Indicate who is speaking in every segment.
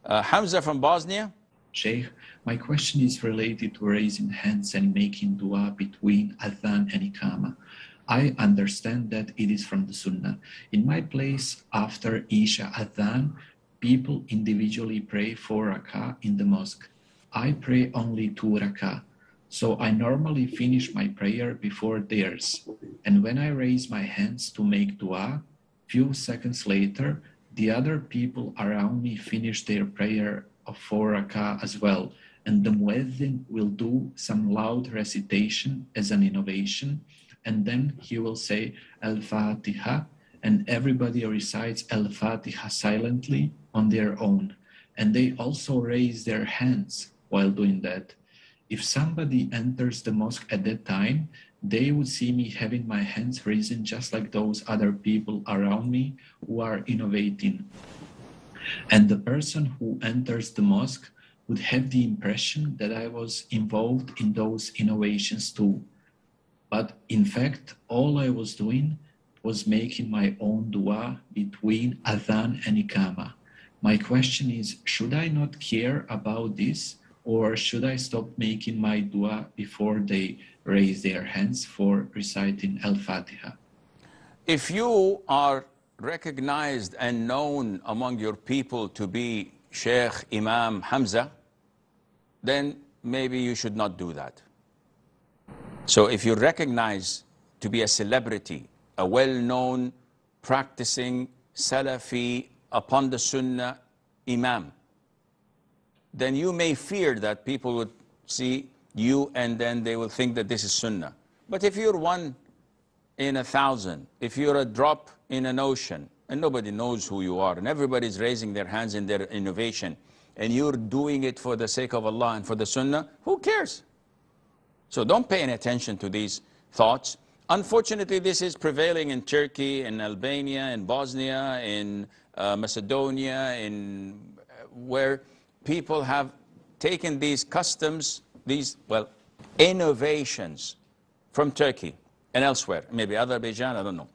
Speaker 1: Hamza from Bosnia.
Speaker 2: Sheikh, my question is related to raising hands and making dua between athaan and iqama. I understand that it is from the Sunnah. In my place, after Isha athaan, people individually pray 4 rakah in the mosque. I pray only 2 rakah. So I normally finish my prayer before theirs. And when I raise my hands to make dua, few seconds later, the other people around me finish their prayer of 4 rakah as well, and the muezzin will do some loud recitation as an innovation, and then he will say al-Fatiha, and everybody recites al-Fatiha silently on their own, and they also raise their hands while doing that. If somebody enters the mosque at that time, they would see me having my hands raised just like those other people around me who are innovating. And the person who enters the mosque would have the impression that I was involved in those innovations too. But in fact, all I was doing was making my own dua between athaan and iqama. My question is, should I not care about this, or should I stop making my dua before they raise their hands for reciting al-Fatiha?
Speaker 1: If you are recognized and known among your people to be Sheikh Imam Hamza, then maybe you should not do that. So if you're recognized to be a celebrity, a well-known, practicing Salafi upon the Sunnah Imam, then you may fear that people would see you and then they will think that this is Sunnah. But if you're 1 in 1,000, if you're a drop in an ocean and nobody knows who you are and everybody's raising their hands in their innovation and you're doing it for the sake of Allah and for the Sunnah, who cares? So don't pay any attention to these thoughts. Unfortunately, this is prevailing in Turkey, in Albania, in Bosnia, in Macedonia, in where people have taken these customs, these, well, innovations from Turkey and elsewhere, maybe Azerbaijan, I don't know.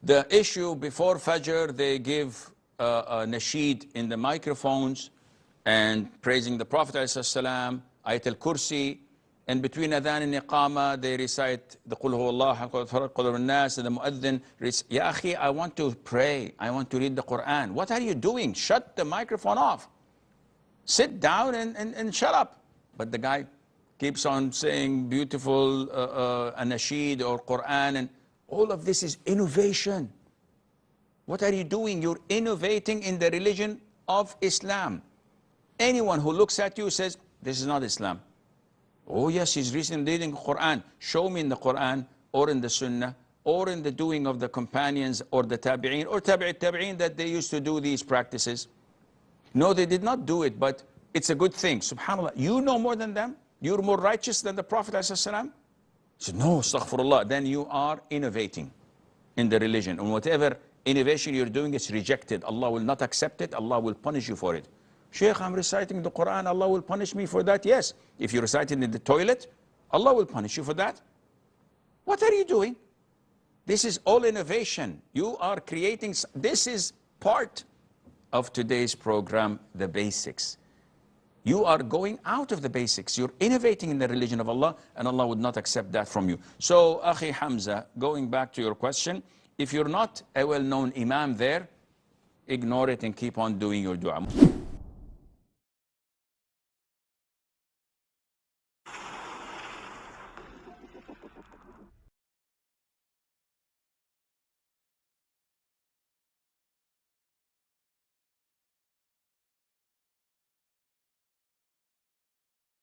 Speaker 1: The issue before Fajr, they give a Nasheed in the microphones and praising the Prophet ﷺ, Ayat al-Kursi, and between adhan and iqama, they recite the Qul Huwallah, Qul al-Nas, and the muezzin, Ya akhi, I want to pray, I want to read the Quran. What are you doing? Shut the microphone off. Sit down and shut up. But the guy keeps on saying beautiful Nasheed or Quran, and all of this is innovation. What are you doing? You're innovating in the religion of Islam. Anyone who looks at you says, this is not Islam. Oh yes, he's recently reading the Quran. Show me in the Quran or in the Sunnah or in the doing of the companions or the tabi'een or tabi'een that they used to do these practices. No, they did not do it, but it's a good thing. SubhanAllah, you know more than them? You're more righteous than the Prophet ﷺ? He said, no, astaghfirullah. Then you are innovating in the religion. And whatever innovation you're doing is rejected. Allah will not accept it. Allah will punish you for it. Sheikh, I'm reciting the Quran. Allah will punish me for that. Yes. If you recite it in the toilet, Allah will punish you for that. What are you doing? This is all innovation. You are creating. This is part of today's program, the basics. You are going out of the basics. You're innovating in the religion of Allah, and Allah would not accept that from you. So, Akhi Hamza, going back to your question, if you're not a well-known imam there, ignore it and keep on doing your dua.